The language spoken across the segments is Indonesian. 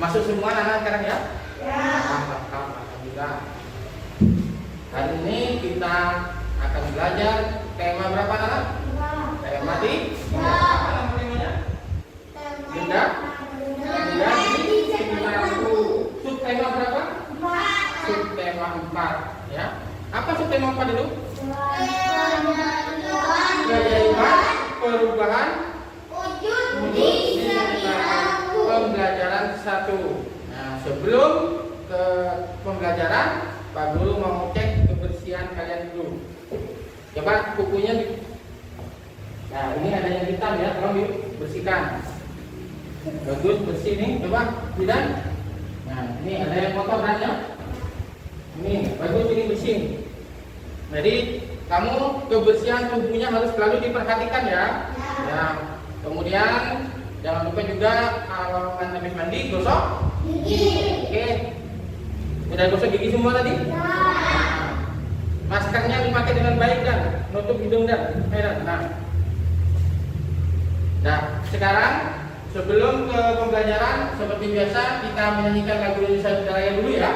Masuk semua anak sekarang ya? Ya. Alhamdulillah. Hari ini kita akan belajar tema berapa anak? Tema di apa nama temanya? Benda di sekitarku. Subtema berapa? Subtema 4 ya. Apa subtema 4 itu? Keajaiban perubahan wujud di sekitarku. Pembelajaran 1. Nah, sebelum ke pembelajaran, Pak Guru mau cek kebersihan kalian dulu. Coba kukunya di. Nah, ini ada yang hitam ya, tolong dibersihkan. Bagus, bersih nih, coba tidak. Nah, ini ada yang kotor kan ya. Ini bagus, ini bersih. Jadi kamu kebersihan tubuhnya harus selalu diperhatikan ya. Ya. Kemudian jangan lupa juga kalau habis mandi gosok gigi. Oke. Udah gosok gigi semua tadi? Nah, maskernya dipakai dengan baik dan nutup hidung dan Nah, sekarang sebelum ke pembelajaran seperti biasa kita menyanyikan lagu Indonesia Raya dulu ya.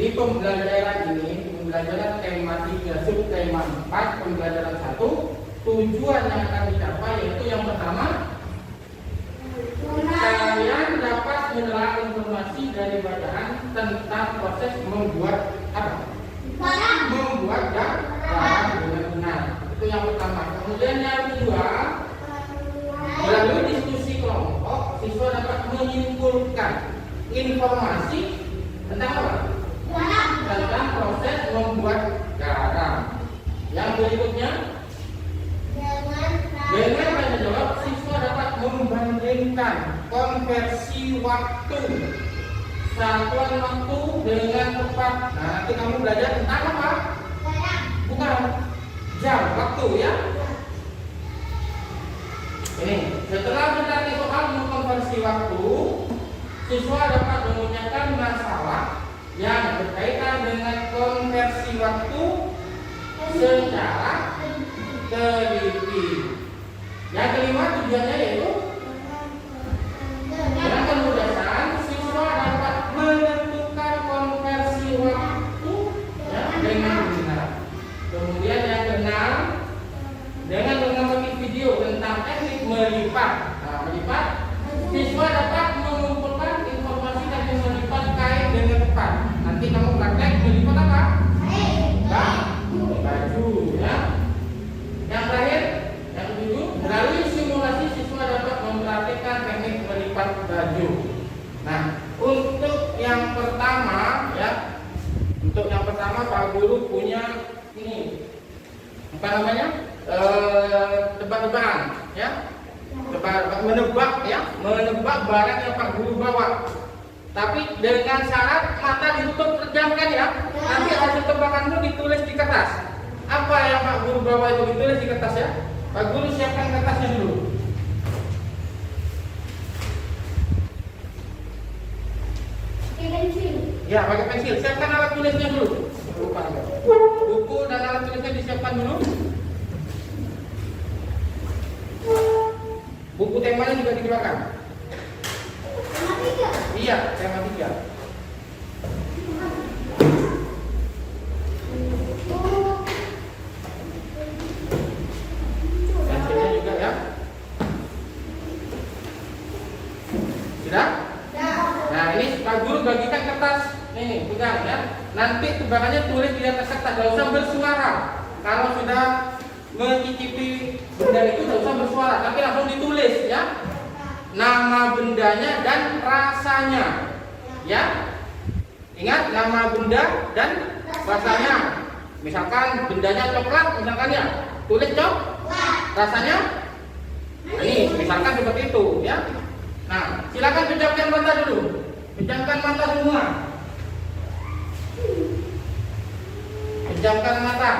Di pembelajaran ini, pembelajaran tema 3, subtema 4, pembelajaran 1, tujuan yang akan dicapai yaitu yang pertama, kalian dapat menelan informasi dari bacaan tentang proses membuat apa? Membuat garam dengan benar. Itu yang pertama. Kemudian yang kedua, melalui diskusi kelompok, siswa dapat menyimpulkan informasi tentang apa? Tentang proses membuat garam. Yang berikutnya, dengan menjawab, siswa dapat membandingkan konversi waktu, satuan waktu dengan tepat. Nah, nanti kamu belajar tentang apa? Bukan jam, waktu ya. Ini setelah berlatih soal mengkonversi waktu, siswa dapat memecahkan masalah yang berkaitan dengan konversi waktu secara teliti. Yang kelima tujuannya yaitu dengan kemudahan siswa dapat menentukan konversi waktu ya, dengan benar. Kemudian yang keenam, dengan mengamati video tentang teknik melipat. Nah, melipat, siswa dapat mengumpulkan informasi dan melipat kain dengan tepat. Nanti kamu praktek melipat apa? namanya tebak-tebakan, ya, menebak, ya, menebak barang yang Pak Guru bawa. Tapi dengan syarat mata ditutup terjamkan, ya. Nanti hasil tebakanmu ditulis di kertas. Apa yang Pak Guru bawa itu ditulis di kertas, ya. Pak Guru siapkan kertasnya dulu. Ya, pakai pensil. Siapkan alat tulisnya dulu. Buku dan alat tulisnya disiapkan dulu. Buku temanya juga dikeluarkan. Tema 3. Iya, tema 3. Pensilnya juga, ya. Sudah? Nah, ini Pak Guru bagikan kertas. Nih, pegang, ya. Nanti tebakannya tulis di atas kertas, gak usah bersuara. Kalau sudah mencicipi benda itu gak usah bersuara, tapi langsung ditulis, ya. Nama bendanya dan rasanya, ya. Ingat, nama benda dan rasanya. Misalkan bendanya coklat, misalkan, ya, tulis coklat. Rasanya ini, misalkan seperti itu, ya. Nah, silakan pejamkan mata dulu. Pejamkan mata semua. Pejamkan mata.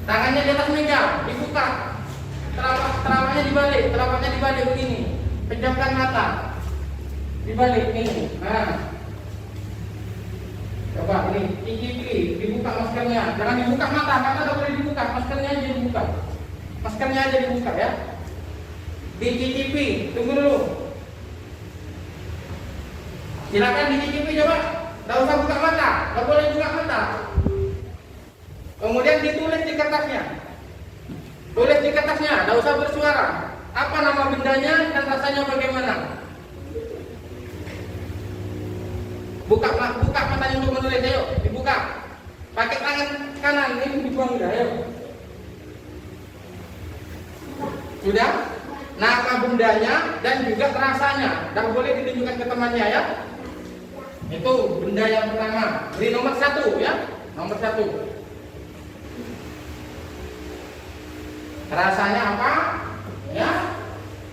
Tangannya di atas meja, dibuka. Telapaknya dibalik begini. Pejamkan mata. Dibalik ini. Nah. Coba ini, cicipi, dibuka maskernya. Jangan dibuka mata tidak boleh dibuka. Maskernya aja dibuka. Maskernya aja dibuka, ya. Dicicipi, tunggu dulu. Silakan dicicipi, coba. Tidak usah buka mata, tidak boleh buka mata. Kemudian ditulis di kertasnya. Tulis di kertasnya, tidak usah bersuara. Apa nama bendanya dan rasanya bagaimana? Buka matanya untuk menulis, ayo dibuka. Pakai tangan kanan, ini dibuang udah, ayo. Sudah? Nama bendanya dan juga rasanya. Tidak boleh ditunjukkan ke temannya, ya. Itu benda yang pertama. Beri nomor 1, ya. Nomor 1. Rasanya apa? Ya.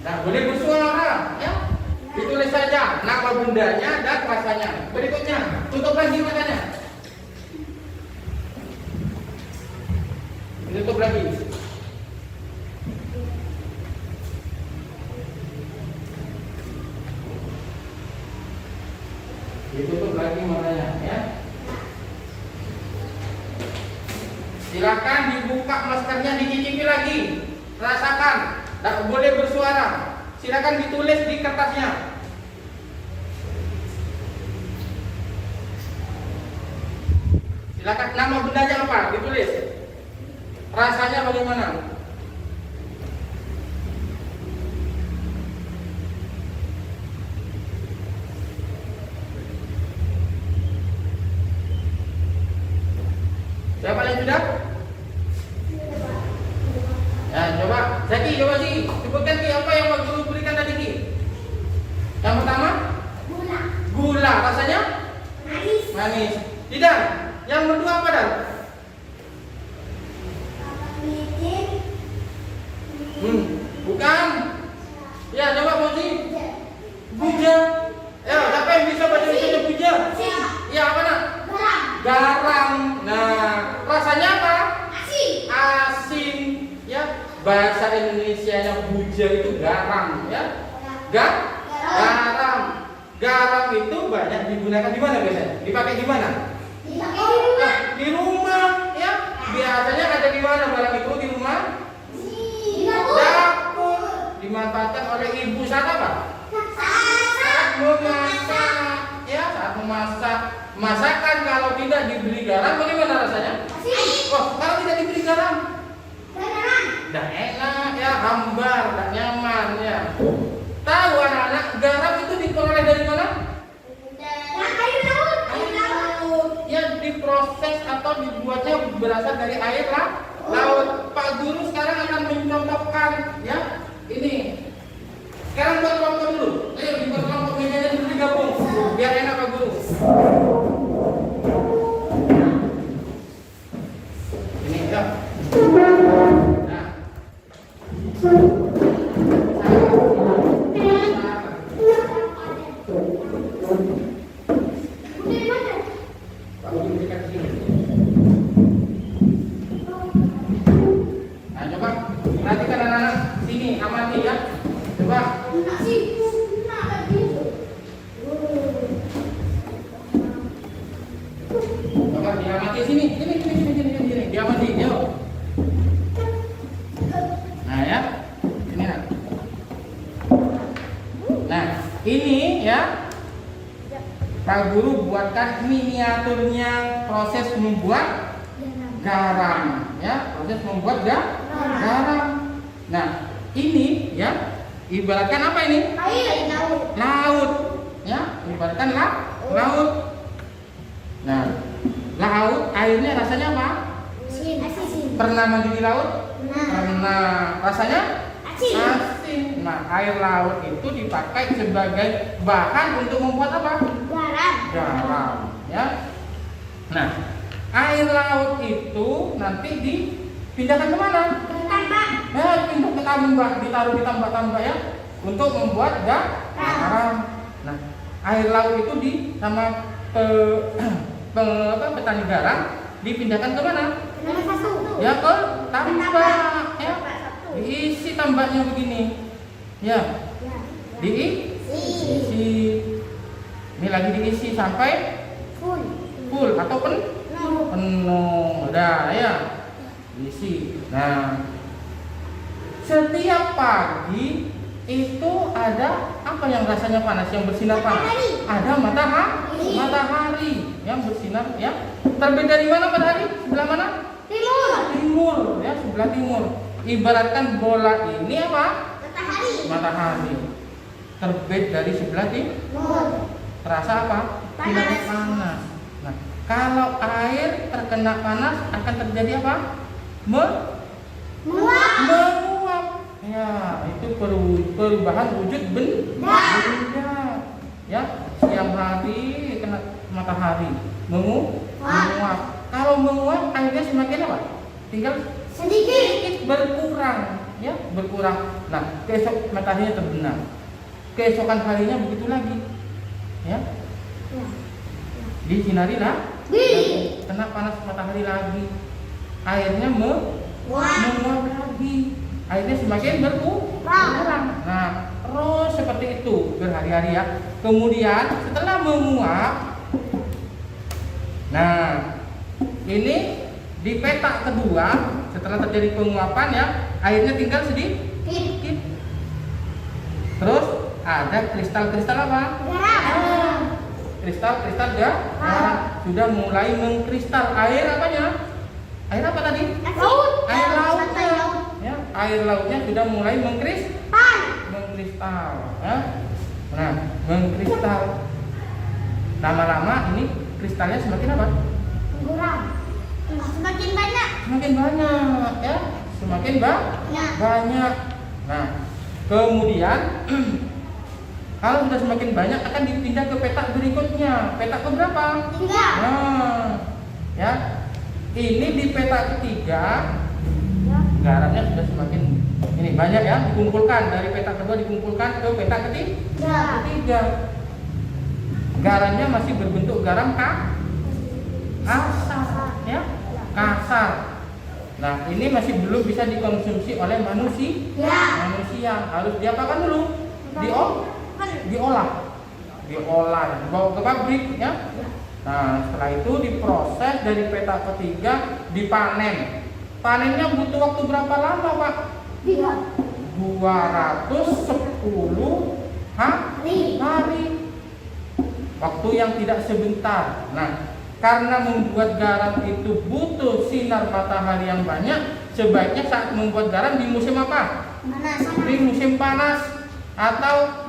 Tidak boleh bersuara, ya. Ditulis saja nama bendanya dan rasanya. Berikutnya, tutup lagi matanya. Tutup lagi. Ditutup lagi matanya, ya. Silakan dibuka maskernya, dicicipi lagi. Rasakan, tidak boleh bersuara. Silakan ditulis di kertasnya. Silakan, nama bendanya apa? Ditulis. Rasanya bagaimana? Siapa yang sudah? Ya, coba. Zaki, coba sih. Sebutkan Ki, apa yang Pak Guru berikan tadi, Ki? Yang pertama? Gula. Gula. Rasanya? Manis. Manis. Tidak. Yang kedua apa, Dan? Micin. Bukan. Ya, coba Mozi. Buja. Ya, siapa yang bisa baca tulisannya buja? Ya, apa nak? Garam. Garam. Nah, rasanya apa? Asin. Asin, ya. Bahasa Indonesianya buja itu garam, ya. Garam. Garam itu banyak digunakan di mana biasanya? Dipakai di mana? Dipakai di rumah. Di rumah, ya. Biasanya ada di mana barang itu di rumah? Di dapur. Dapur. Dimanfaatkan oleh ibu saat apa? Saat memasak, ya. Saat memasak. Masakan kalau tidak diberi garam bagaimana rasanya? Asin. Wah, kalau tidak diberi garam Garam. tidak enak, ya, hambar, tidak nyaman, ya. Tahu anak-anak, garam itu diperoleh dari mana? Air laut. Air laut. Ya, diproses atau dibuatnya berasal dari air laut. Pak Guru sekarang akan mencontohkan, ya. Ini. Sekarang buat kelompok dulu. Ayo dibuat kelompok, mejanya dulu digabung. Biar enak Pak Guru. Ini, ya. Ini dekat sini. Nah, coba perhatikan anak-anak sini, amati ya. Coba. Coba diamati sini. Sini. Diamati, yuk. Nah, ya. Ini nak. Nah, ini ya. Pak Guru buatkan miniaturnya proses membuat garam, ya, proses membuat garam. Nah, ini ya, ibaratkan apa ini? Laut, ya, ibaratkan laut. Nah, laut airnya rasanya apa? Pernah mandi di laut? Pernah. Rasanya? Asin. Nah, air laut itu dipakai sebagai bahan untuk membuat apa? Garam, ya. Nah, air laut itu nanti dipindahkan kemana? Ya, dipindah ke tambak, ditaruh di tambak-tambak ya, untuk membuat garam. Nah, air laut itu sama petani garam dipindahkan kemana? Ya, ke tambak, ya. Diisi tambaknya begini, ya. Diisi. Ini lagi diisi sampai full atau penuh. Udah ya, diisi. Nah, setiap pagi itu ada apa yang rasanya panas, yang bersinar panas? Ada matahari yang bersinar ya. Terbit dari mana matahari? Sebelah mana? Timur ya, sebelah timur. Ibaratkan bola ini apa? Matahari. Terbit dari sebelah timur. Terasa apa? Panas. Nah, kalau air terkena panas akan terjadi apa? Menguap. Ya, itu perubahan wujud benda. Ya, siang hari kena matahari, menguap. Kalau menguap airnya semakin apa? Tinggal sedikit berkurang, ya, berkurang. Nah, keesok mataharinya terbenam. Keesokan harinya begitu lagi. Ya. Disinari kena panas matahari lagi. Airnya menguap lagi. Airnya semakin berkurang. Nah, terus seperti itu berhari-hari ya. Kemudian setelah menguap, nah, ini di petak kedua setelah terjadi penguapan ya, airnya tinggal sedikit. Terus ada kristal-kristal apa? Kristal garam sudah mulai mengkristal. Air apanya? Air apa tadi? Air lautnya. Ya, air lautnya sudah mulai mengkristal. Ya. Nah, mengkristal. Lama-lama ini kristalnya semakin apa? Semakin banyak. Semakin banyak, ya. Semakin banyak. Nah, kemudian kalau sudah semakin banyak akan dipindah ke petak berikutnya. Petak keberapa? 3. Nah, ya. Ini di petak ketiga garamnya sudah semakin ini banyak ya, dikumpulkan dari petak kedua dikumpulkan ke petak ketiga. Garamnya masih berbentuk garam kasar, ya, kasar. Nah, ini masih belum bisa dikonsumsi oleh manusia. Harus diapakan dulu? Diolah, dibawa ke pabrik ya. Nah, setelah itu diproses dari petak ketiga dipanen. Panennya butuh waktu berapa lama, Pak? 210 hari. Waktu yang tidak sebentar. Nah, karena membuat garam itu butuh sinar matahari yang banyak, sebaiknya saat membuat garam di musim apa? Di musim panas atau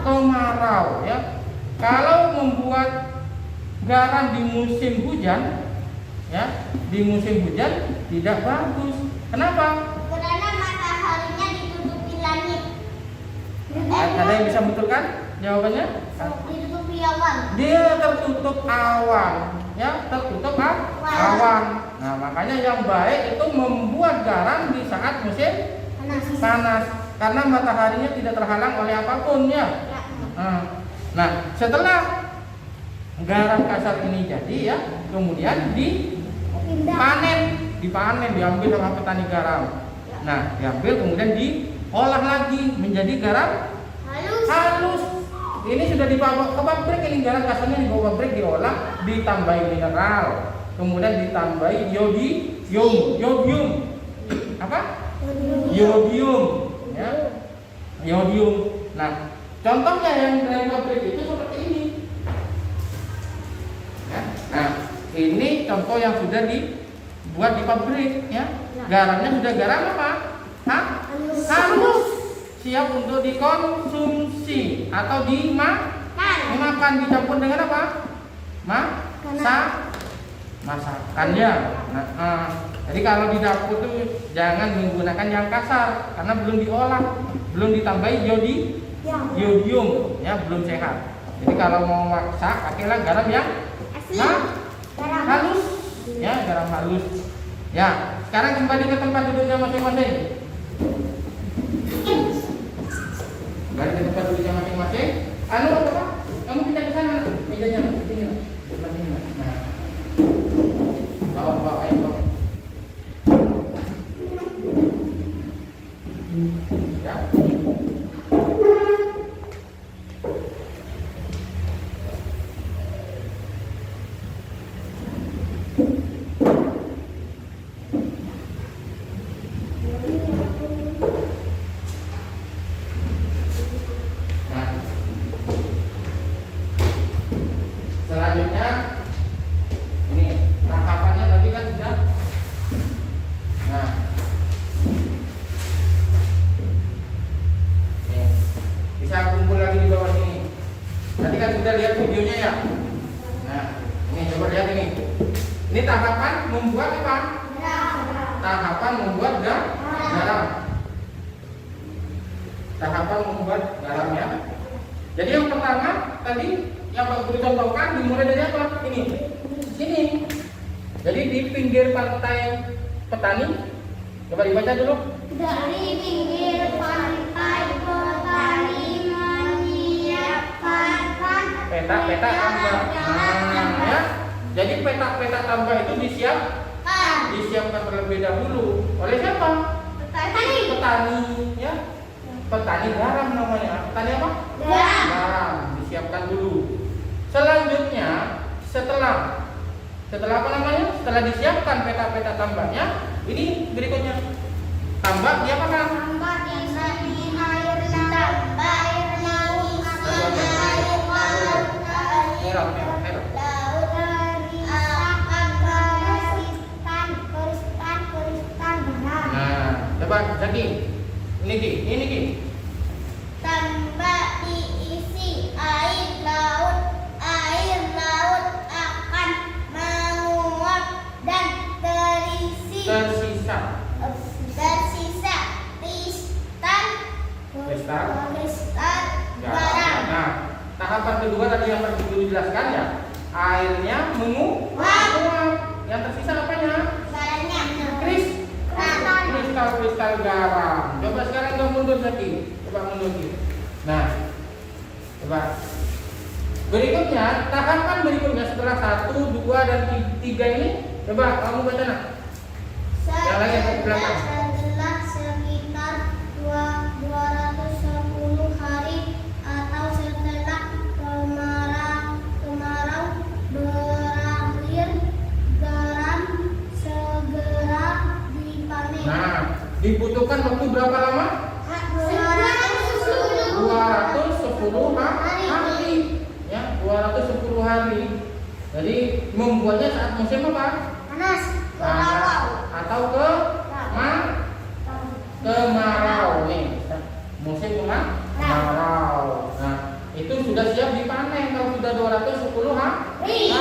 kemarau ya. Kalau membuat garam di musim hujan ya, di musim hujan tidak bagus. Kenapa? Karena mataharinya ditutupi langit. Ada yang bisa betulkan jawabannya? Ditutupi awan. Dia tertutup awan, ya, tertutup awan. Nah, makanya yang baik itu membuat garam di saat musim panas, karena mataharinya tidak terhalang oleh apapun ya. Nah, setelah garam kasar ini jadi ya, kemudian dipanen, diambil sama petani garam. Nah, diambil kemudian diolah lagi menjadi garam halus. Ini sudah dibawa ke pabrik, ini garam kasarnya dibawa ke pabrik, diolah, ditambahi mineral, kemudian ditambahi yodium. Apa? Yodium, ya. Yodium. Nah, contohnya yang dari pabrik itu seperti ini. Ya. Nah, ini contoh yang sudah dibuat di pabrik, ya. Garamnya sudah garam apa? Halus, siap untuk dikonsumsi atau dimakan, dicampur dengan apa? Masakannya. Nah, jadi kalau di dapur tuh jangan menggunakan yang kasar karena belum diolah, belum ditambahi yodium, ya, belum sehat. Jadi kalau mau masak, pakailah garam yang halus, ya, garam halus. Ya, sekarang kembali ke tempat duduknya masing-masing. Kembali ke tempat duduknya masing-masing. Apa? Kamu pindah ke sana, mejanya di sini. Nah, bawa ayo. Ya. Selanjutnya ini tahapannya tadi kan sudah. Nah, nih, bisa kumpul lagi di bawah sini. Tadi kan sudah lihat videonya ya. Nah, ini coba lihat ini. Ini tahapan membuat apa? Tahapan membuat garam. Tahapan membuat garam, ya. Jadi yang pertama tadi yang Pak Guru contohkan dimulai dari apa? Ini, sini. Jadi di pinggir pantai petani. Coba dibaca dulu. Dari pinggir pantai petani menyiapkan Peta tambah. Nah, ya. Jadi peta tambah itu disiapkan terlebih dahulu oleh siapa? Petani, ya. Petani garam namanya. Petani apa? Garam. Disiapkan dulu. Selanjutnya, setelah apa namanya? Setelah disiapkan peta tambahnya, ini berikutnya. Tambah dia apa kan? tambah di air laut Nah, coba jadi ini Ki. tambah diisi air laut akan menguap dan tersisa kristal garam. Nah, tahapan kedua tadi yang Pak Guru jelaskan ya, airnya menguap. Yang tersisa apanya? Kristal garam. Coba sekarang kamu mundur lagi. Coba mundur lagi. Nah, coba. Berikutnya, tahapan berikutnya setelah 1, 2, dan 3 ini, coba kamu baca nah. Yang lain yang di belakang. Setelah sekitar 210 hari atau setelah kemarau berakhir, garam segera dipanen. Nah, dibutuhkan waktu berapa lama? 210 hari. Ya, 210 hari. Jadi membuatnya saat musim apa? Panas. Atau kemarau nih. Musim kemarau. Nah, itu sudah siap dipanen kalau sudah 210 hari.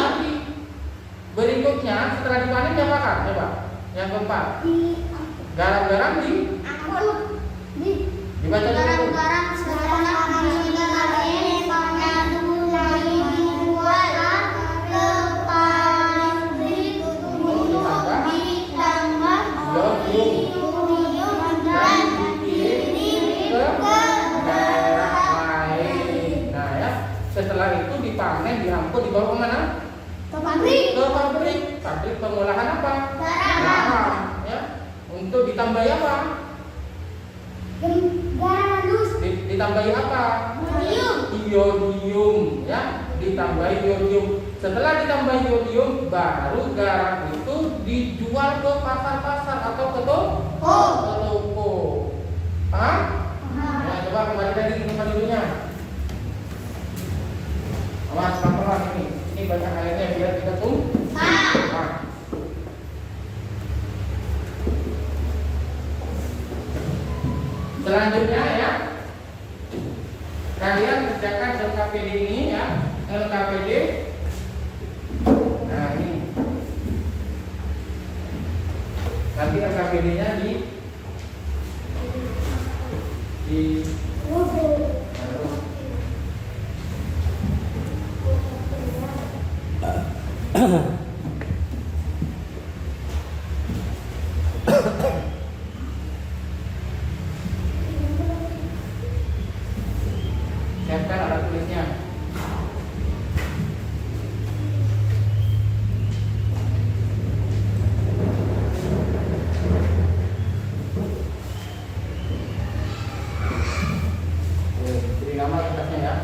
Berikutnya setelah dipanen diapakan? Coba. Yang keempat. Garam-garam dibaca dulu. Garam setelah dipanen mulai dijual ke pabrik untuk ditambah yodium dan dikirim ke daerah lain. Nah, ya, setelah itu dipanen, diangkut, dibawa kemana? ditambahi apa? Galus. Ditambahi apa? Iodium, ya, ditambahi iodium. Setelah ditambahi iodium, baru garam itu dijual ke pasar-pasar atau ke toko. Paham? Ya, coba kembali lagi ke tempat dulunya. Awas, pelan-pelan ini. Ini banyak airnya biar kita tumpah. Selanjutnya ya, kalian kerjakan LKPD ini ya, LKPD. Nah ini, nanti LKPD-nya di siapkan alat tulisnya. Beri nama kertasnya ya.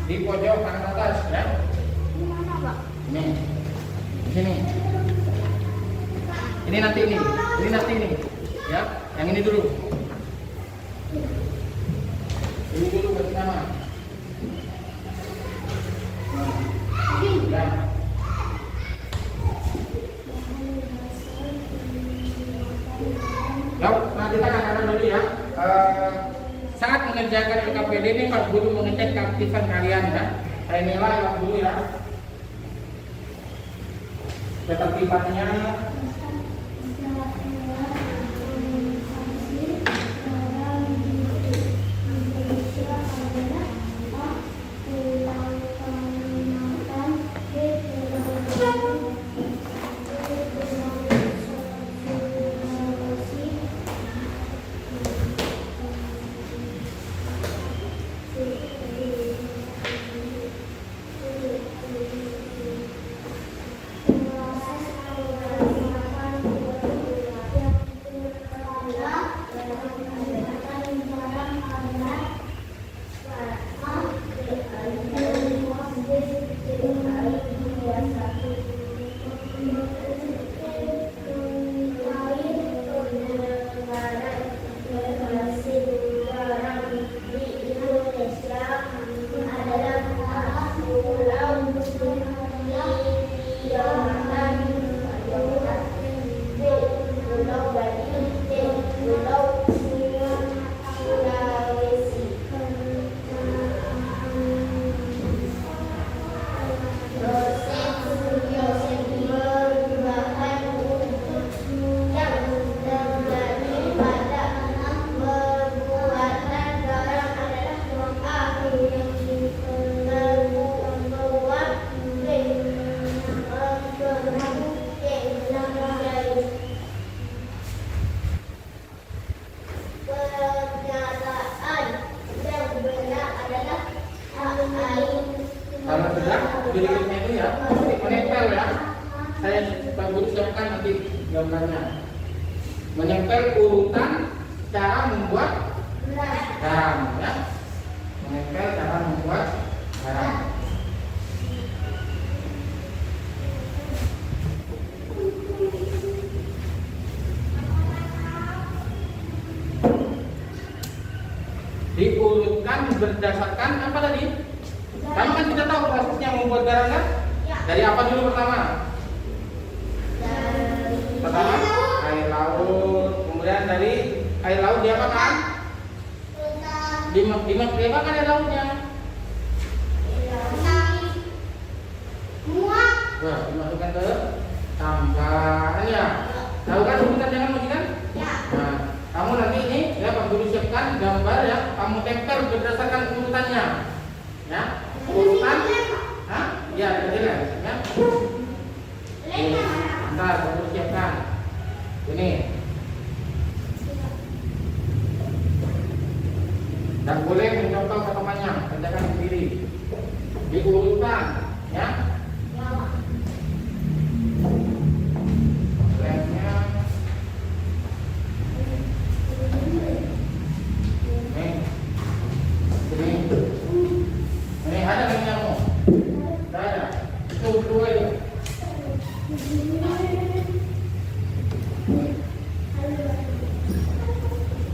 Di pojok kanan atas ya. Ini. Di sini. Ini nanti ini. Ini nanti ini. Ya, yang ini dulu. Ini dulu beri nama. Ya. Nah kita akan dulu ya. Saat mengerjakan LKPD ini Pak Guru mengecek keaktifan kalian ya. Saya nilai Pak Guru ya. Ketertibannya. Kalau sudah berikutnya itu ya menempel ya. Saya Pak Guru siapkan nanti gambarnya. Menempel urutan cara membuat garam ya. Menempel cara membuat garam. Diurutkan berdasarkan apa tadi? Kamu kan kita tahu prosesnya membuat garam kan? Dari apa dulu pertama? Pertama air laut, kemudian dari air laut diapakan? Diapakan air lautnya? Wah, dimasukkan ke tambahan ya. Tahu kan urutan jangan majikan? Nah, kamu nanti ini ya Pak Guru siapkan gambar ya, kamu tempel berdasarkan urutannya. Ya, urutan. Hah? Ya, jelas ya. Bentar, Pak Guru siapkan. Ini.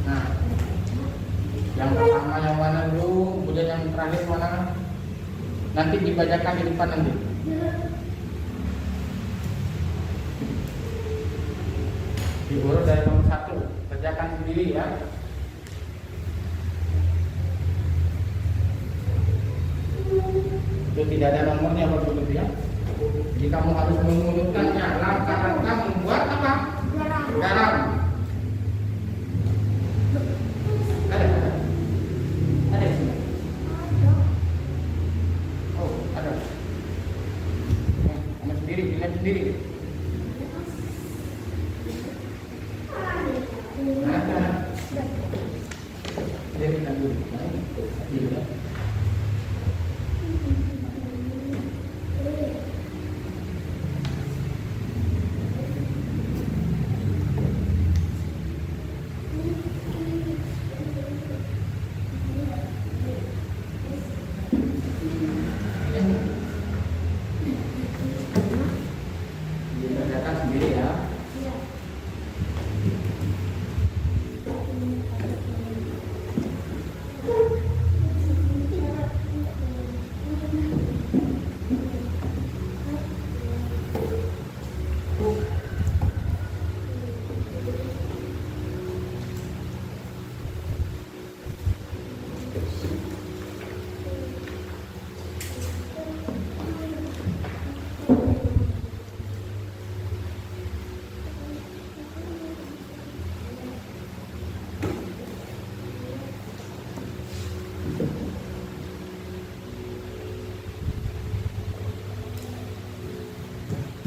Nah, yang pertama yang mana dulu, kemudian yang terakhir mana? Nanti dibacakan di depan nanti. Diurut dari nomor 1, kerjakan sendiri ya. Itu tidak ada nomornya Bapak Ibu ya. Jadi kamu harus mengurutkannya. Langkah-langkah membuat apa? Garam. Ada di sini. Oh, ada. Kamu sendiri, dilihat sendiri. Ada. Jadi kita dulu. Ini ya. Dikerjakan sendiri ya.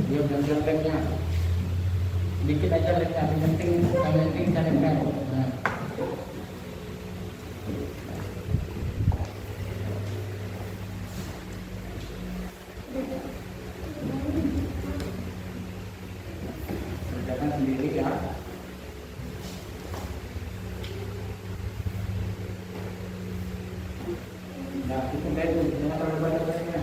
Dia bilang lemnya dikit aja lemnya, yang penting jangan lem. Nah. Kerjakan sendiri ya. Nah, itu kayak itu, jangan terlalu banyak lemnya.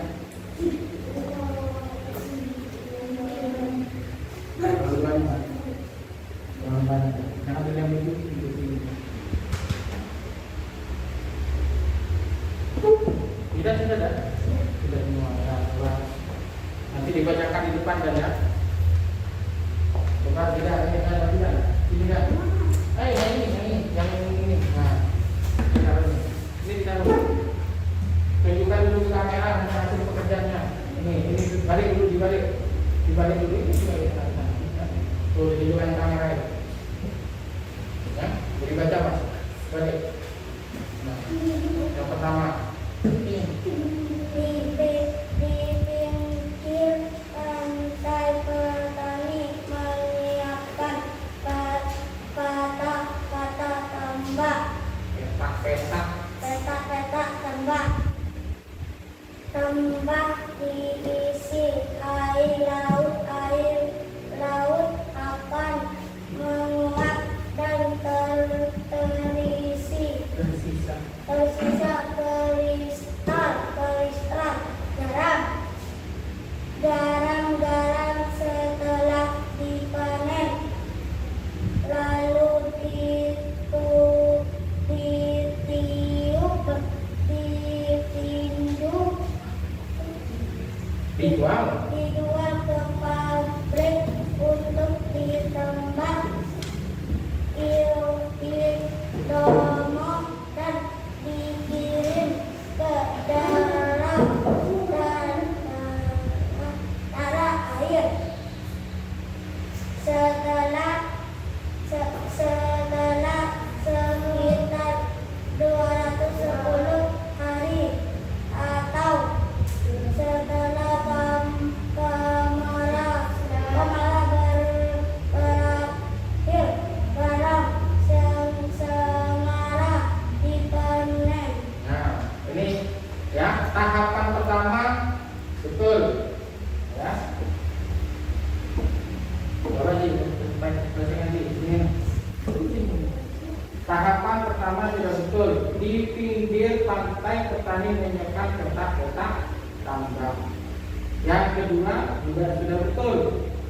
Sudah semua ya. Nanti dibacakan di depan kan ya. Coba tidak ini kan. Ini yang ini. Nah, ini ditaruh. Tunjukkan dulu ke kamera hasil pekerjaannya. Ini balik dulu dibalik dulu ini dibalik. Tuh tunjukkan kamera ini. Ya, jadi baca Mas. Balik. Nah, yang pertama. Di pinggir pantai petani menyiapkan peta tambak. Peta tambak. Tambak diisi air laut akan menguap dan terisi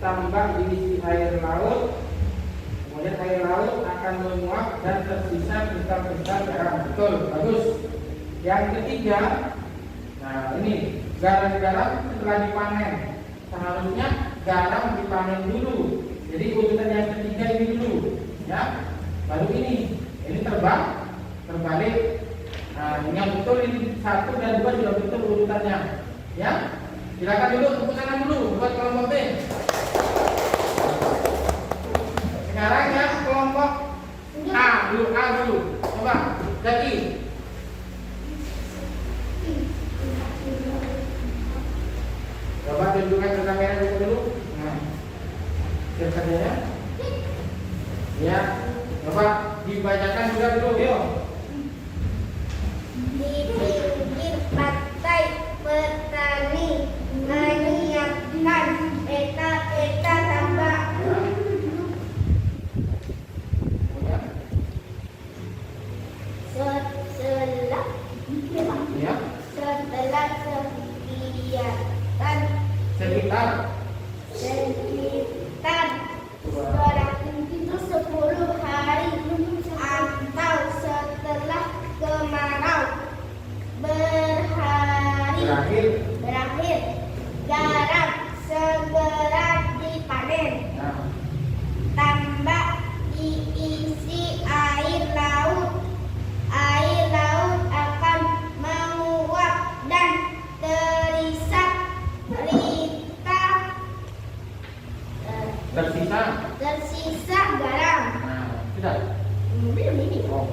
ditambah diisi air laut, kemudian air laut akan menguap dan tersisa kristal-kristal garam. Betul, bagus. Yang ketiga, nah ini garam-garam setelah dipanen. Seharusnya garam dipanen dulu. Jadi urutan yang ketiga ini dulu, ya. Baru ini terbalik. Nah, yang betul ini 1 dan 2 sudah betul urutannya, ya. Silakan dulu tepuk tangan dulu buat kelompok B. Sekarang ya kelompok A dulu. Coba, Zaki. Coba tunjukkan ke kamera dulu. Nah, lihat saja ya. Ya, coba dibacakan juga dulu, yuk. Di pinggir pantai petani menyiapkan peta-peta tambak. Ya. Setelah Sekitar berapa itu 10 hari atau setelah kemarau berakhir garam segera dipanen. Nah, Tambak diisi air laut akan menguap dan tersisa garam. nah, sudah. Oh,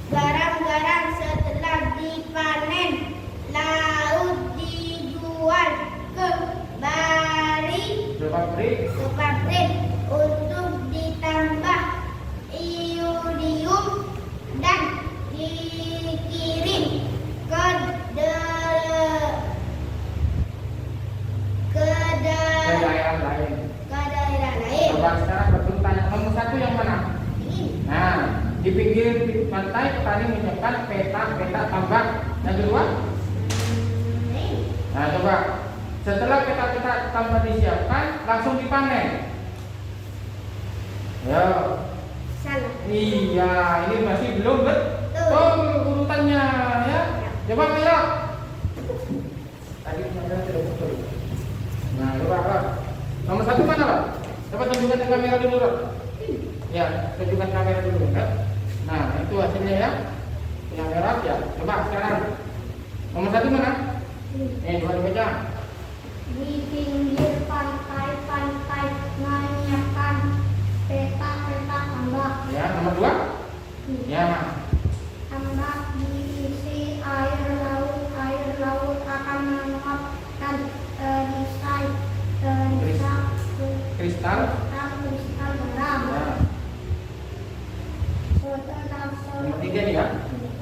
Garam-garam setelah dipanen laut dijual ke pabrik untuk ditambah iodium dan dikirim ke daerah lain. daerah lain. Coba sekarang bertanya nomor 1 yang mana? Ini Nah, di pinggir pantai petani menyiapkan peta tambak. Yang kedua? Nah, coba setelah peta-peta tambak disiapkan, langsung dipanen. Ya, salah. iya, ini masih belum betul urutannya, ya. Coba lihat. Tadi ada tidak betul. Nah, coba Pak. Nomor 1 mana, Pak? Coba tunjukkan ke kamera dulu, Pak. Ya, tunjukkan kamera dulu, kan? Nah, itu hasilnya ya. Yang merah ya. Coba sekarang. Nomor 1 mana? Coba dibaca. Di pinggir pantai menyiapkan peta-peta tambak. Ya, nomor 2. Ya, Tambak diisi air laut akan menguap dan terisa kristal. garam. Ya. Nomor 3 nih ya.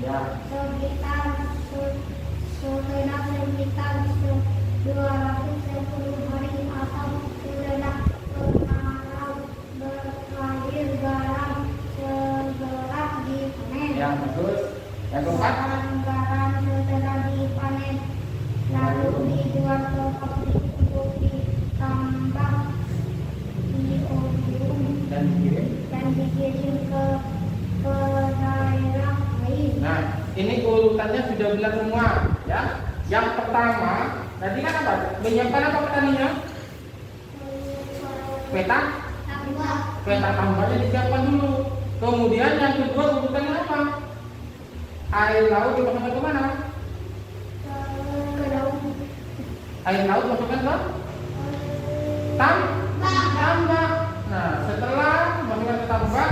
Ya. Sekitar 210 hari atau setelah kemarau berakhir garam segera dipanen. Ya, bagus. Yang keempat. Garam setelah dipanen lalu dijual ke pabrik untuk ditambah iodium Dan dikirim. dan dikirim ke daerah lain. Nah, ini urutannya sudah benar semua, ya. Yang pertama, tadi kan apa? Menyiapkan apa petaninya? Peta tambaknya disiapkan dulu. Kemudian yang kedua urutannya apa? Air laut dimasukkan ke mana? Ke daun Air laut masukkan ke tambak. Nah, setelah masukkan ke tambak,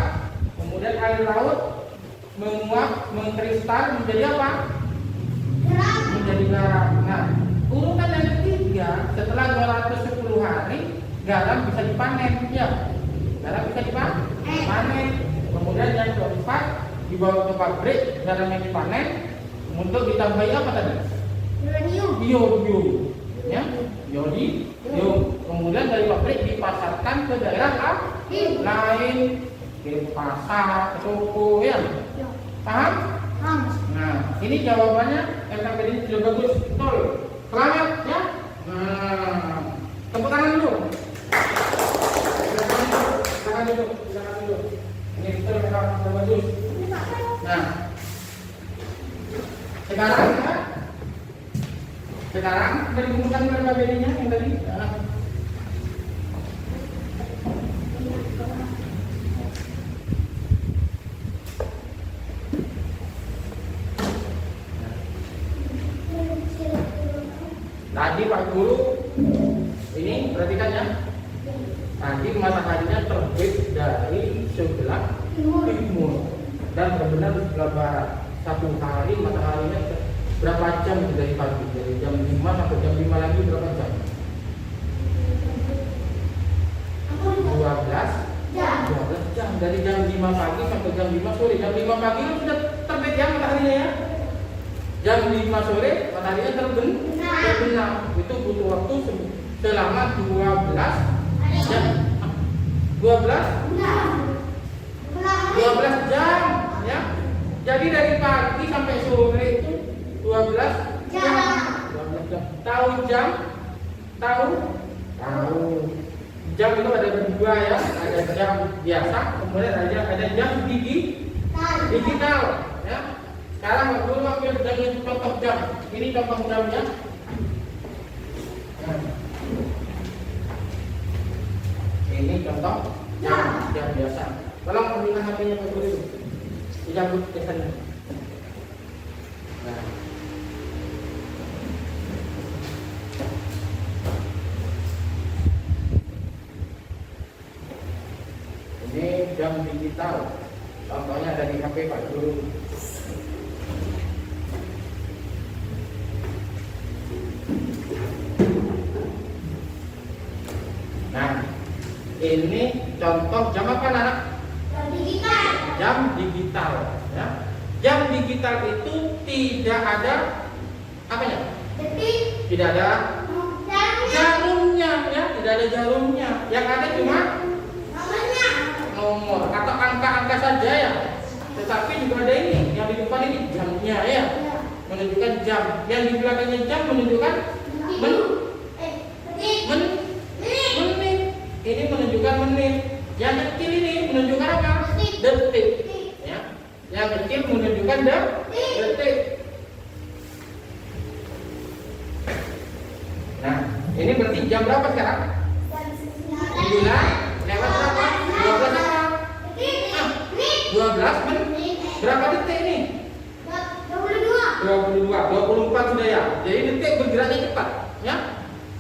kemudian air laut menguap, mengkristal menjadi apa? Menjadi garam. Nah, urutan yang ketiga, setelah 210 hari, garam bisa dipanen. Ya, garam bisa dipanen. Kemudian yang keempat, dibawa ke pabrik, garam yang dipanen untuk ditambahi apa tadi? Iodium. Ya, iodium. Kemudian dari pabrik dipasarkan ke daerah lain, ke pasar, ke toko, ya. Paham? Nah, ini jawabannya LKPD sudah bagus, betul. Selamat ya. Nah, tepuk tangan dulu. dulu, silakan dulu. Ini kita memang bagus. Nah, sekarang ya, sekarang dikumpulkan berapa bedinya yang tadi? Nah. Tadi Pak Guru, ini perhatikan ya. Tadi mataharinya terbit dari sebelah timur dan benar sebelah barat. Satu hari mataharinya berapa jam dari pagi? Dari jam 5 sampai jam 5 lagi berapa jam? 12 jam. Dari jam 5 pagi sampai jam 5 sore. Jam 5 pagi itu sudah terbit ya mataharinya ya. Jam 5 sore mataharinya terbenam. Itu butuh waktu selama 12 jam. 12 jam ya. Jadi dari pagi sampai sore itu 12 jam. 12 jam. Tahu jam? Tahu? Jam itu ada dua ya, ada jam biasa, kemudian ada jam digital ya. Sekarang Pak Guru ambil dengan contoh jam. Ini contoh jamnya. Ini contoh jam biasa. Tolong ambilkan HP-nya Pak Guru. Dicabut ke sana. Nah. Ini jam digital. Contohnya ada di HP Pak Guru. Nah, ini contoh jam apa anak? Jam digital ya. Jam digital itu tidak ada apanya? Tidak ada jarumnya ya, tidak ada jarumnya. Yang ada cuma nomor atau angka-angka saja ya. Tetapi juga ada ini yang di depan ini jamnya ya. Menunjukkan jam. Yang di belakangnya jam menunjukkan menit. Ini menunjukkan menit. Yang kecil ini menunjukkan apa? Detik. Ya. Yang kecil menunjukkan detik. Nah, ini berarti jam berapa sekarang? 9 lewat berapa? 12 apa? 12 menit. Berapa detik ini? 24 sudah ya. Jadi detik bergeraknya cepat, ya.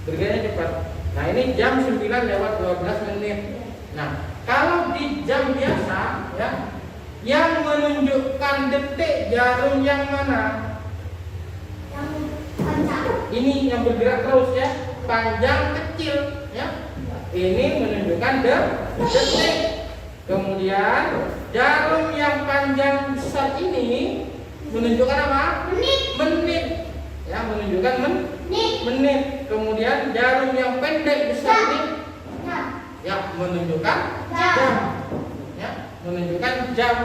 Bergeraknya cepat. Nah, ini jam 9 lewat 12 menit. Nah, kalau di jam biasa ya, yang menunjukkan detik jarum yang mana? Ini yang bergerak terus ya, panjang kecil ya. Ini menunjukkan detik. Kemudian jarum yang panjang besar ini menunjukkan apa? Menit. Ya, menunjukkan menit. Kemudian jarum yang pendek besar ini ya menunjukkan jam. Ya, menunjukkan jam.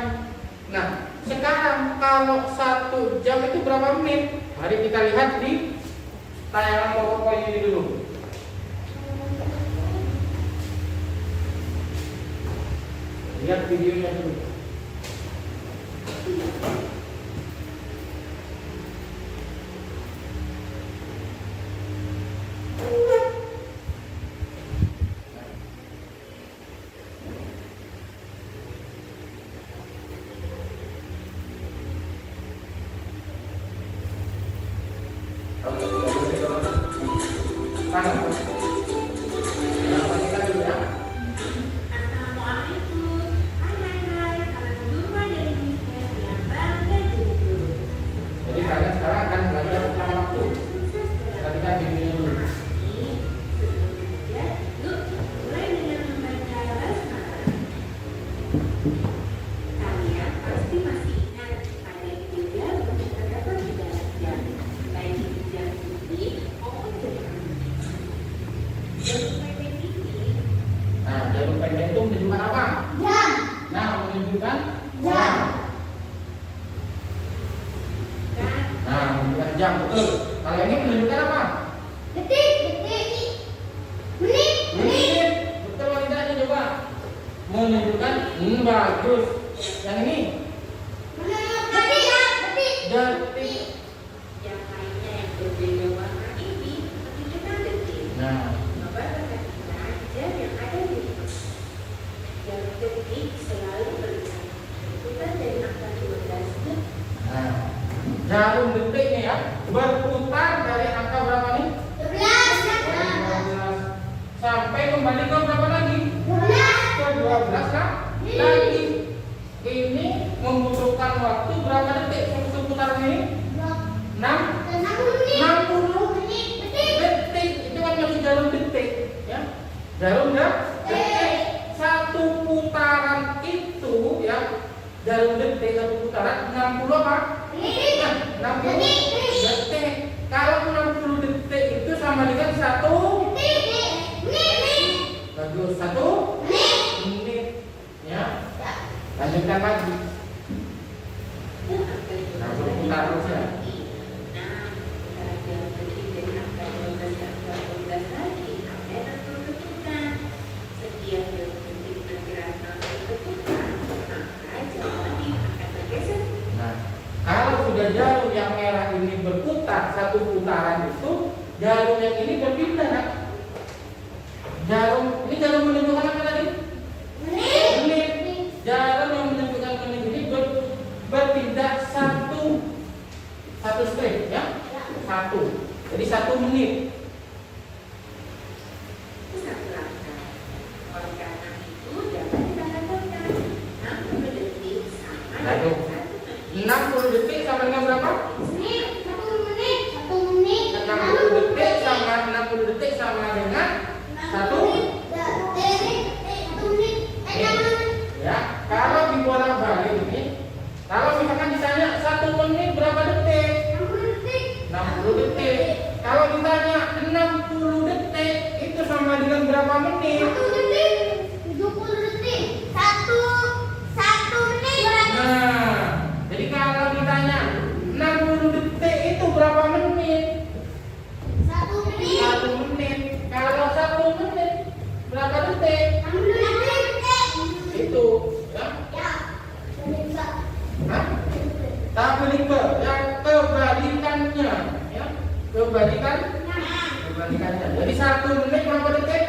Nah, sekarang kalau 1 jam itu berapa menit? Mari kita lihat di tayangan PowerPoint ini dulu. Lihat videonya dulu. Jadi kalian sekarang akan belajar tentang waktu. Perhatikan videonya dulu. Nah, jarum pendek itu menunjukkan apa? Jam. Nah, menunjukkan jam. Nah, menunjukkan jam, betul. Kalau ini menunjukkan apa? Detik. Menit. Menit. Betul atau tidak? Coba. menunjukkan bagus. Yang ini detik. Yang lainnya yang berbeda warna ini menunjukkan detik. Nah, Memperhatikan jam yang ada di depan. Jarum detik selalu bergerak berputar dari angka 12 detik. nah, jarum detik nih ya berputar dari angka berapa nih? 12 sampai kembali ke berapa lagi? Ke 12 kan? Lagi. Ini membutuhkan waktu berapa detik untuk putaran ini? 60 detik. Itu kan masih jarum detik ya. Jarum detik. Satu putaran itu ya, jarum detik satu putaran 60 apa? Nah, 60 detik. Kalau 60 detik itu sama dengan 1 bagus, 1 menit ya. Lanjutkan lagi. Nah, berputar terus ya. Nah, putaran jarum detik dari angka 12 ke angka 12 lagi sampai 60 detik. Setiap jarum detik bergerak 60 detik, maka jarum ini akan bergeser. Nah, kalau sudah jarum yang merah ini berputar satu putaran itu, jarum yang ini berpindah. Jarum ini jarum menunjukkan apa tadi? Menit. Jarum yang menunjukkan menit ini berpindah satu strip ya, satu. Jadi 1 menit. Satu langkah. Oleh karena itu dapat ditanda-tangan 60 detik sama Aduh. dengan 1 menit. 60 detik sama dengan berapa? 60 detik sama dengan 1 ya. Kalau dibolak-balik ini, kalau misalkan ditanya 1 menit berapa detik? 60 detik. Kalau ditanya 60 detik itu sama dengan berapa menit? Nah, jadi kalau ditanya 60 detik itu berapa menit? 1 menit. Kalau 1 menit berapa detik? Itu ya. Hah? Tabelike yang kebalikannya ya. Kebalikannya. Jadi 1 menit berapa detik?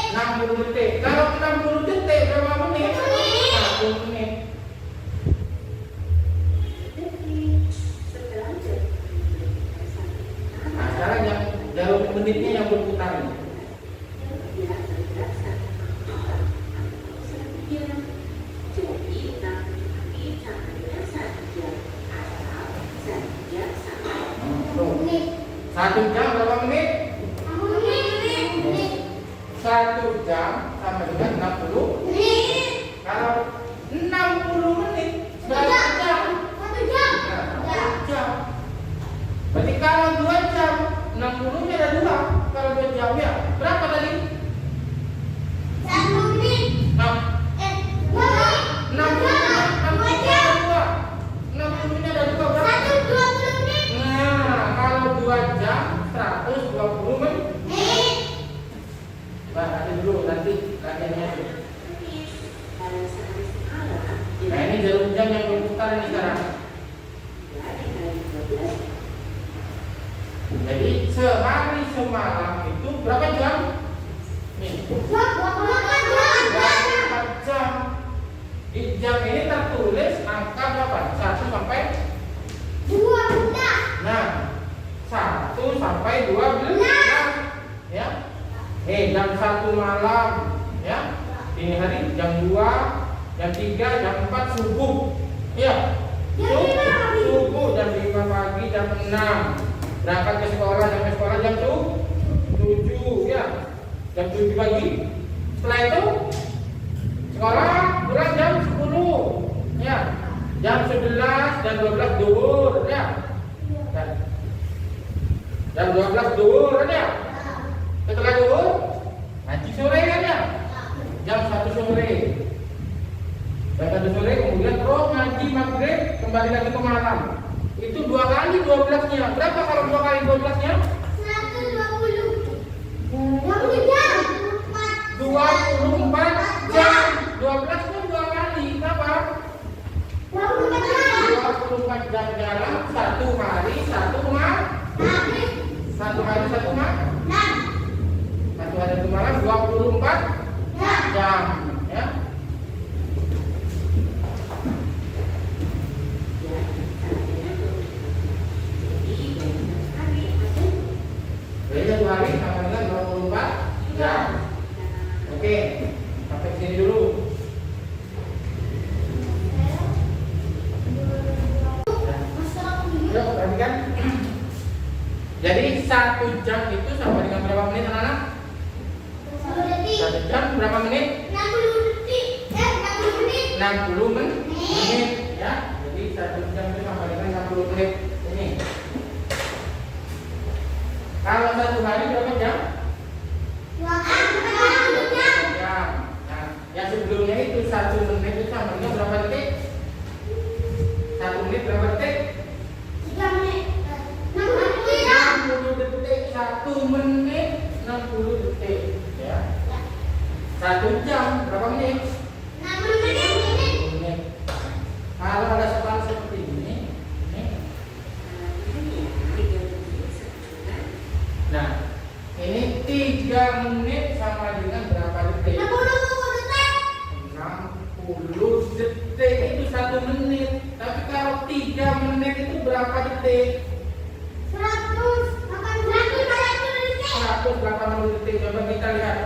60 detik. Kalau 60 detik berapa menit? 1 menit. Setelah jarum berputar satu putaran, Nah, sekarang yang jarum menitnya yang berputar ini. dia bergerak satu putaran atau 1 jam. Jadi 60 detik sama dengan 1 jam atau 1 jam sama Tuh. 1 jam berapa menit? 1 jam sama dengan 60. Kalau 60 menit berapa jam? Nah, 1 jam. Berarti kalau 2 jam 60 nya ada 2. Kalau 2 jam ya berapa tadi? 60 nya ada 2 berapa? Nah, kalau 2 jam 120 menit. Nah, nanti dulu nanti latihannya itu. Pada sehari semalam, Nah, ini jarum jam yang berputar ini sekarang. dikali 12. Jadi sehari semalam itu berapa jam? Nih, 24 jam. Di jam ini tertulis angka berapa? 1 sampai nah 1 sampai 12 ya. Jam 1 malam ya. Ini hari jam 2, jam 3, jam 4 subuh. Ya. Subuh jam 5 pagi, jam 6. Berangkat ke sekolah, jam 7 ya. Jam 7 pagi. Setelah itu sekolah pulang jam 10 ya. Jam 11 dan 12 duhur ya. Jam 12 duhur ya. Setelah duhur ngaji sore kan ya. Jam 1 sore. Jam 1 sore kemudian terus ngaji maghrib kembali lagi ke malam. Itu 2 kali 12-nya. Berapa kalau 2 kali 12-nya? 24 dan 1 malam 24 jam ya. Beda 2 hari sama dengan 24 jam. Oke, sampai sini dulu. Yuk, perhatikan. Jadi 1 jam itu sama dengan berapa menit anak-anak? 1 jam berapa menit? 60 menit ya. Jadi 1 jam itu sama dengan 60 menit. Ini. Kalau 1 hari berapa jam? 2 jam. Nah, yang sebelumnya itu 1 menit itu sama dengan berapa detik? 1 menit berapa detik? 60 detik. 1 menit 60 detik ya. 1 jam berapa menit? 60 menit. Kalau ada soal seperti ini. Nah, ini 3 menit sama dengan berapa detik? 60 detik itu 1 menit. Tapi kalau 3 menit itu berapa detik? 180 detik. Coba kita lihat.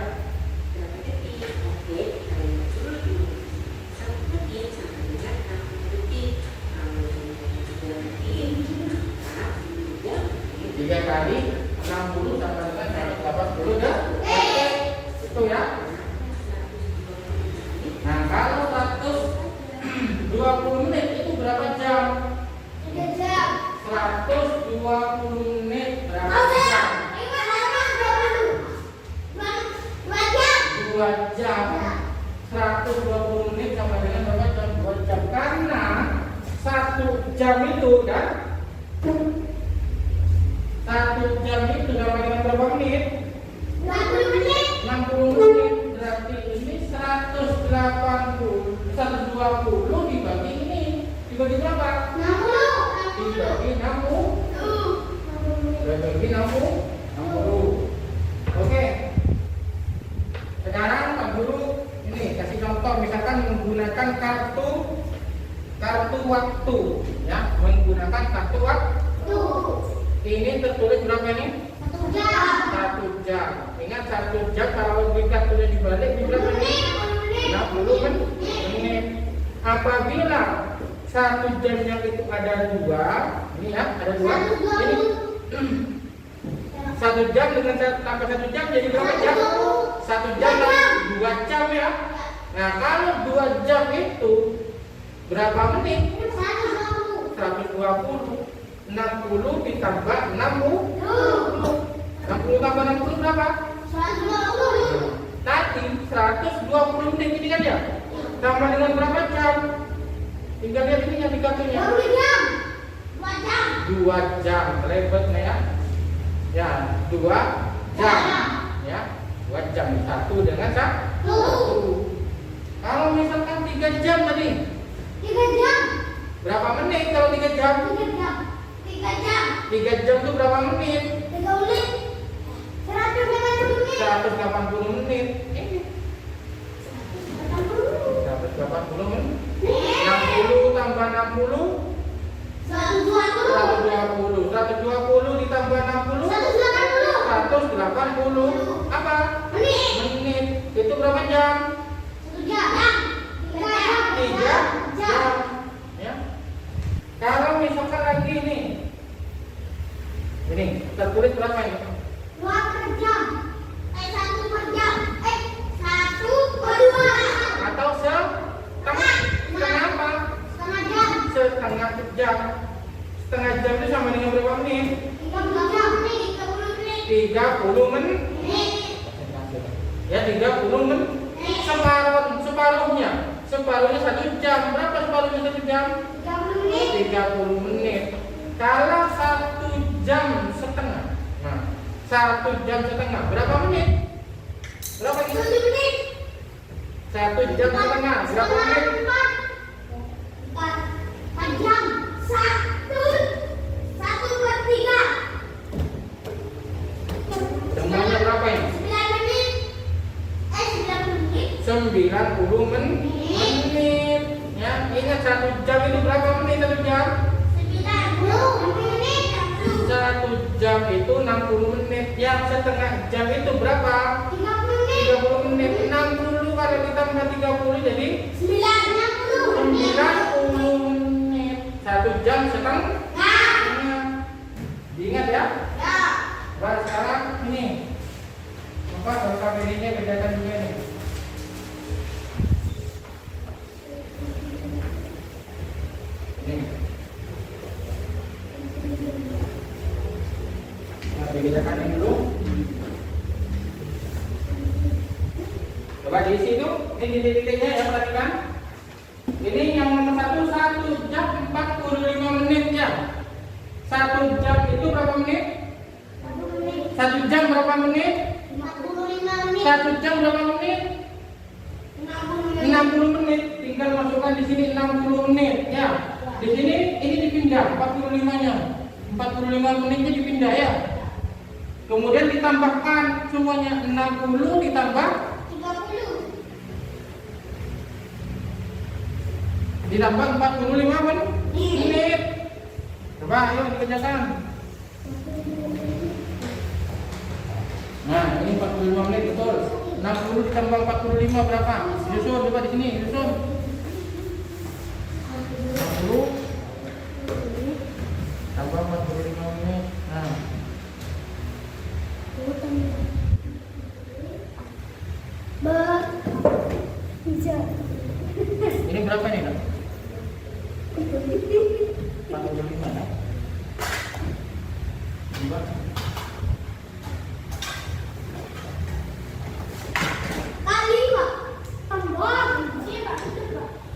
Tiga kali 60 sama dengan 180 detik. Itu ya. Nah, kalau 120 menit itu berapa jam? 120 menit berapa jam? 2 jam. 120 menit sama dengan berapa jam? 2 jam. Karena 1 jam itu kan 1 jam itu sama dengan berapa menit? 60 menit. Berarti ini 120 dibagi ini. Dibagi berapa? 60. Dibagi 60. Oke. Sekarang Pak Guru ini kasih contoh, misalkan menggunakan kartu waktu ya, menggunakan kartu waktu. Ini tertulis berapa nih? 1 jam. Ingat 1 jam kalau kartunya dibalik di berapa nih? 60 menit. Apabila 1 jamnya itu ada 2, ini ya, ada 2. Ini 1 jam dengan tambah 1 jam jadi berapa jam? 1 jam dan 2 jam ya. Nah, kalau 2 jam itu berapa menit? 120. 60 ditambah 60. 60 tambah 60 berapa? 120. Tadi 120 menit ini kan ya? Tambah dengan berapa jam? Tinggal lihat ini yang di kartunya. 2 jam. Ribetnya ya. Ya, 2 jam. Ya, 2 jam. 1 dengan 1. Kalau misalkan 3 jam tadi. 3 jam. Berapa menit kalau 3 jam? 3 jam itu berapa menit? 180 menit. Ini 180 menit. 60 tambah 60 120. 120 ditambah 60 180. Apa? Menit. Itu berapa jam? 3 jam. Ya. Kalau misalkan lagi ini tertulis berapa ini? 2 per jam. 1 per jam. 1 per 2. Atau setengah apa? Setengah jam. Setengah jam. Setengah jam itu sama dengan berapa menit? 30 menit. 30 menit. Ya, 30 menit. Separuhnya 1 jam. Berapa separuhnya 1 jam? 30 menit. 30 menit. Kalau 1 jam setengah. Nah, 1 jam setengah berapa menit? Berapa ini? 7 menit. 1 jam setengah berapa menit? 4 jam. 1 per 3. Semuanya berapa ini? 9 menit. 90 menit. Ya, ingat 1 jam itu berapa menit 1 jam? 90 menit. 1 jam itu 60 menit. Yang setengah jam itu berapa? 30 menit. 30 menit. 60 kalau ditambah 30 jadi 90 menit. 90 menit. 1 jam setengah. Diingat ya. Ya. Baik, sekarang ini. Bapak kalau pakai ini bedakan juga nih. Ini. Nah, bedakan ini dulu. Coba diisi itu, ini titik-titiknya ya, perhatikan. Ini yang nomor 1 jam 45 menit ya. 1 jam itu berapa menit? 1 jam berapa menit? 45 menit. 1 jam berapa menit? 60 menit. Tinggal masukkan di sini 60 menit ya. Di sini ini dipindah 45-nya. 45 menitnya dipindah ya. Kemudian ditambahkan semuanya 60 ditambah 30. ditambah 45 menit. Coba ayo dikerjakan. Nah, ini 45 menit betul. 60 ditambah 45 berapa? Susun coba di sini, susun. 60 tambah 45 menit. Nah, ini berapa nih, Nak? 45 ya. Coba.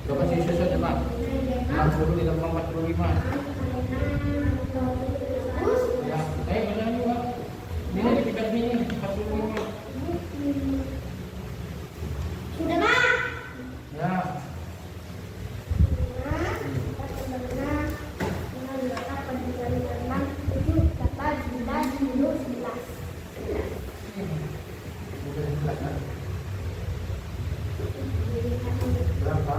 Coba sih susun coba. 60 ditambah 45. Ya, benar juga. Ini dipikir sini 45. Sudah, Pak. Ya. Berapa?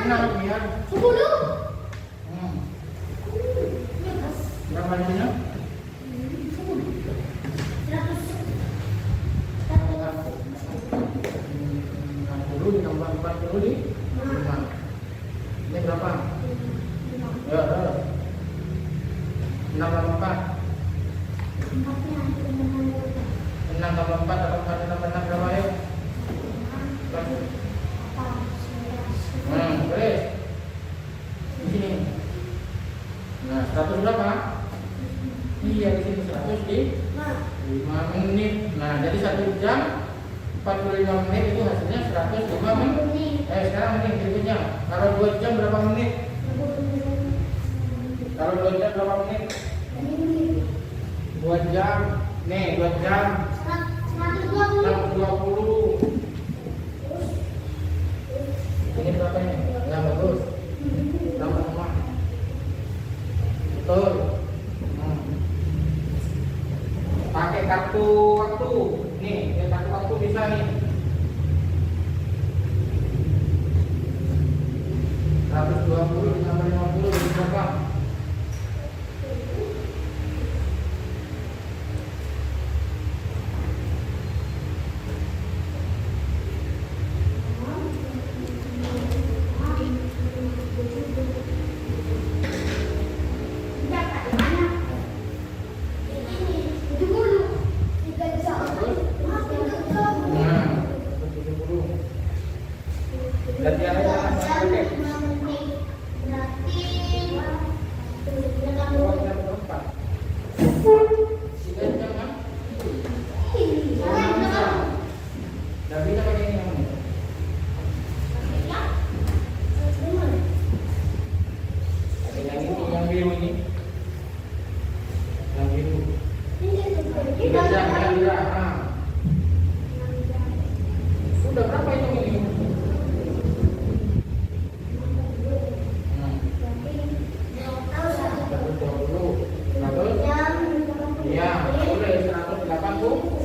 6 ya. 10. Berapa jadinya? 60 ditambah 40 di 5. Ini berapa? Ya, 6 tambah 4. 6 tambah 4 tambah 4 tambah 6 berapa ya? Beres. Di sini. Nah, 100 berapa? Iya, di sini 100 di 5 menit. Nah, jadi 1 jam 45 menit itu hasilnya 105 menit. Sekarang menit berikutnya. Kalau 2 jam berapa menit? Kalau 2 jam berapa menit? 2 jam. Nih, 2 jam 120. Ini berapa ini? Ya, bagus. Tambah semua. Betul. Pakai kartu waktu. Nih, kartu waktu bisa nih. 120 ditambah 50 jadi berapa? Dan dia sudah berapa itu ini? Ya, boleh 180.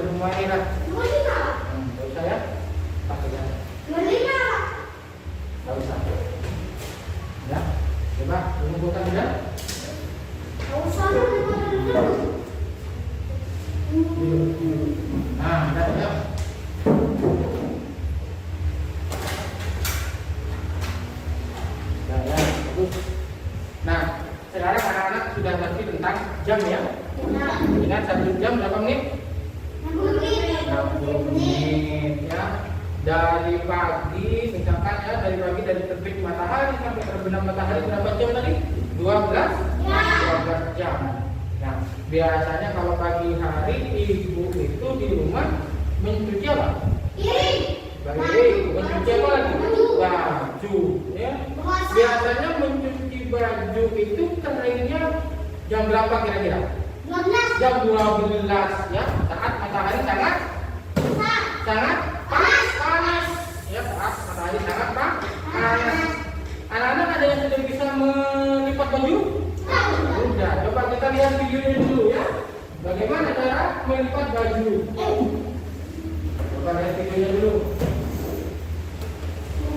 semua ini lah. Gak usah ya. Pakai aja. Gak usah. Ya. Coba kumpulkan sudah. Nah, udah ya. Nah, ya, bagus. Nah, sekarang anak-anak sudah ngerti tentang jam ya. Ingat 1 jam berapa menit? 60 menit ya. Dari pagi, misalkan ya, dari pagi dari terbit matahari sampai terbenam matahari berapa jam tadi? 12 jam. Nah, biasanya kalau pagi hari ibu itu di rumah mencuci apa? Mencuci apa lagi? Baju ya. Biasanya mencuci baju itu keringnya jam berapa kira-kira? Jam 12 ya, saat matahari sangat panas ya, saat matahari sangat panas. Anak-anak ada yang sudah bisa melipat baju? Sudah, coba kita lihat videonya dulu ya. Bagaimana cara melipat baju? Coba lihat videonya dulu.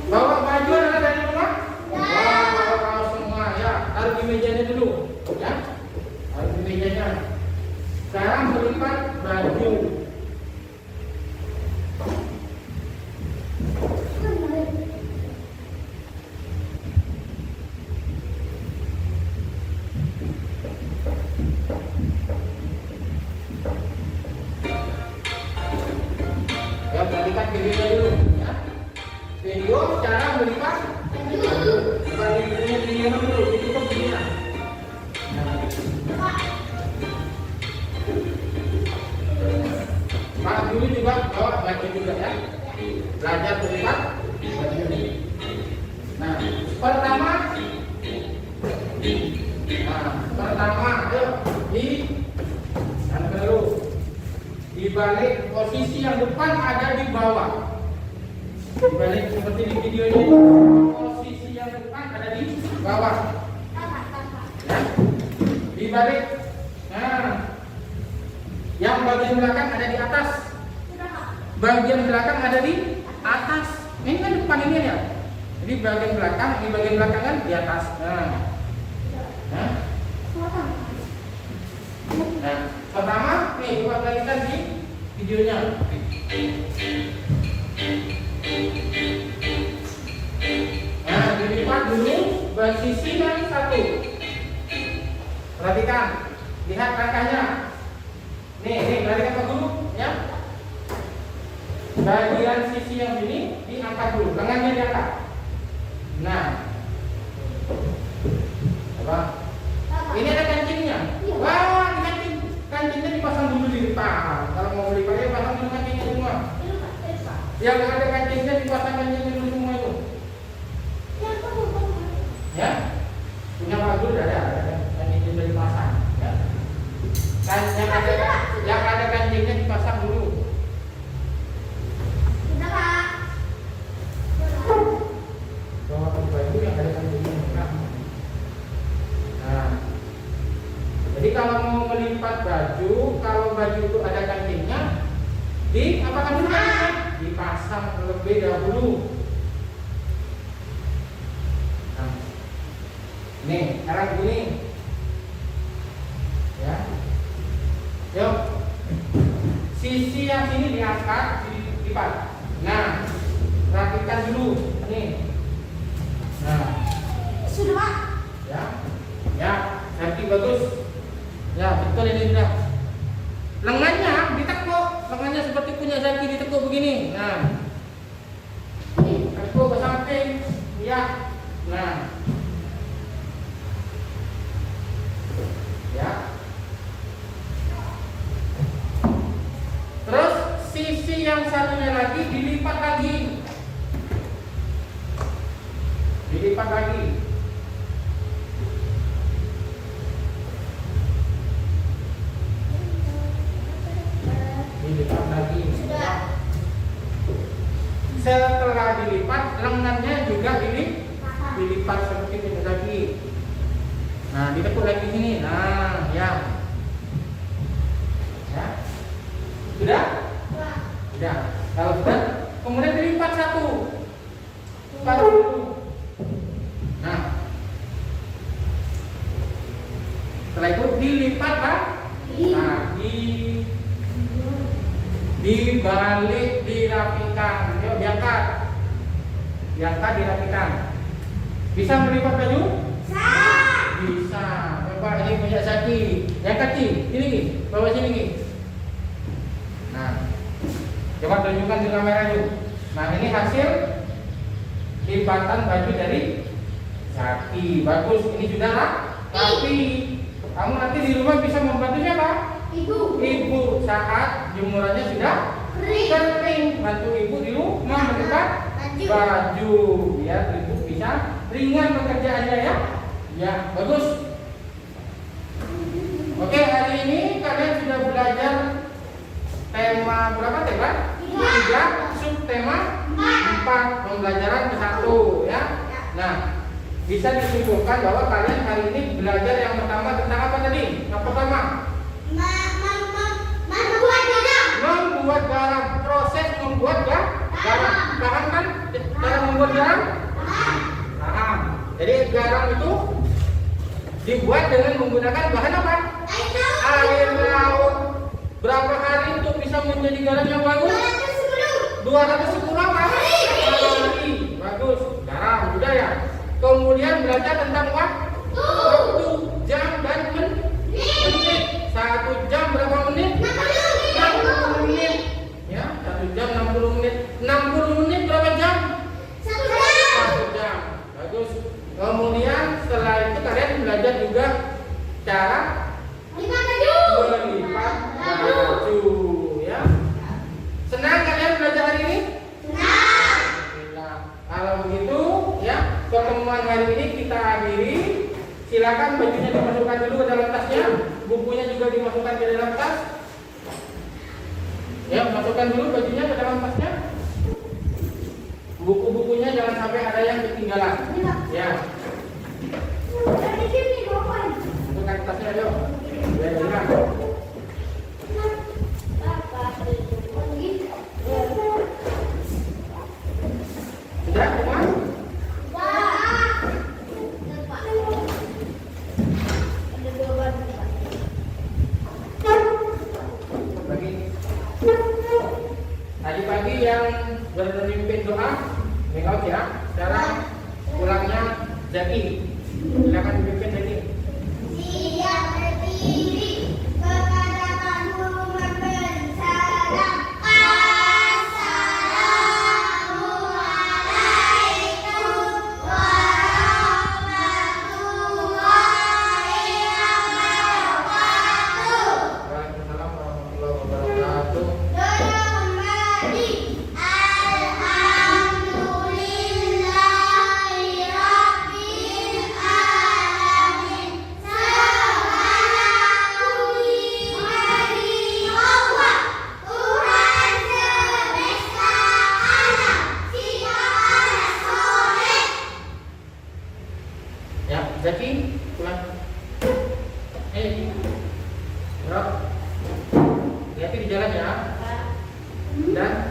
Bawa baju anak dari rumah? Bawa semua ya. Taruh di mejanya dulu ya. Taruh di mejanya. Sekarang melipat baju. Ya, perhatikan videonya dulu ya. Video cara melipat baju. Coba videonya dulu, ditutup begini. Pak dulu juga bawa baju juga ya. Belajar melipat baju. Nah, pertama, ayo di balik posisi yang depan ada di bawah. Di balik seperti di video ini, posisi yang depan ada di bawah. Ya. Di balik. Nah, yang bagian belakang ada di atas. Bagian belakang ada di atas. Ini kan depan ini ya. Jadi bagian belakang, di bagian belakang kan di atas. Nah, pertama nih buat kalian di videonya. Nah, dilipat dulu posisi yang satu. Perhatikan, lihat langkahnya. Nih, perhatikan Pak Guru ya. Bagian sisi yang ini diangkat dulu, lengannya diangkat. Nah, apa? Ini ada kancingnya. Wah, kancingnya dipasang dulu di depan. Kalau mau beli pakai pasang dulu kancingnya semua. Yang ada kancingnya dipasang kancingnya dulu semua itu. Ya, punya Pak Guru ada kancingnya sudah dipasang. Ya. Yang ada kancingnya dipasang dulu. Bawa baju yang ada kancingnya. Nah, jadi kalau mau melipat baju, kalau baju itu ada kancingnya, apakan dulu kancingnya? Dipasang terlebih dahulu. Nah, nih, sekarang begini. Ya, yuk. Sisi yang sini diangkat, dilipat. Nah, rapikan dulu. Nih. Nah, sudah Pak. Ya, rapi bagus. Ya, betul ini sudah. Lengannya ditekuk, lengannya seperti punya Zaki ditekuk begini. Nah, tekuk ke samping. Ya, nah, ya. Terus sisi yang satunya lagi dilipat lagi. Dilipat lagi. Dilipat lagi. Setelah dilipat, lengannya juga dilipat seperti ini lagi. Nah, ditekuk lagi sini. Nah, ya. Ya. Sudah? Sudah. Kalau sudah, kemudian dilipat satu. Baru dulu. Nah, setelah itu dilipat lagi, dibalik, dirapikan. Yuk, diangkat, dirapikan. Bisa melipat baju? Bisa. Coba ini punya Zaki. Yang kecil, ini bawa sini nih. Nah, coba tunjukkan di kamera yuk. Nah, ini hasil lipatan baju dari Zaki. Bagus, ini sudah rapi. Kamu nanti di rumah bisa membantu siapa? Ibu saat jemurannya sudah kering. Bantu ibu di rumah melipat baju biar ibu bisa ringan pekerjaannya ya. Ya, bagus. Oke, hari ini kalian sudah belajar tema berapa tema? 3, subtema 4, pembelajaran ke-1 ya. Nah, bisa disimpulkan bahwa kalian hari ini belajar yang pertama tentang apa tadi? Yang pertama, membuat garam. Proses membuat garam. Paham kan? Cara membuat garam? Paham. Jadi garam itu dibuat dengan menggunakan bahan apa? Air laut. Berapa hari untuk bisa menjadi garam yang bagus? 210 apa? Hari. Bagus. Garam sudah ya. Kemudian belajar tentang waktu, jam dan menit. 1 jam berapa menit? 60 menit. Ya, 1 jam 60 menit. 60 menit berapa jam? 1 jam. Bagus. Kemudian setelah itu kalian belajar juga cara melipat baju ya. Senang kalian belajar hari ini? Senang. Kalau begitu ya, pertemuan hari ini kita akhiri. Silakan bajunya dimasukkan dulu ke dalam tasnya, bukunya juga dimasukkan ke dalam tas. Ya, masukkan dulu bajunya ke dalam tasnya. Buku-bukunya jangan sampai ada yang ketinggalan. Ya. Masukkan tasnya yuk. Ya, ya. Sudah semua? Tadi pagi yang bermimpin doa, Mikaut ya. Sekarang pulangnya Zaki. Silakan dipimpin Zaki. Siap berdiri kepada guru memberi salam. Assalamualaikum warahmatullahi wabarakatuh. Waalaikumsalam warahmatullahi wabarakatuh. Ya, Zaki, pulang. Rob, hati-hati di jalan ya. Dan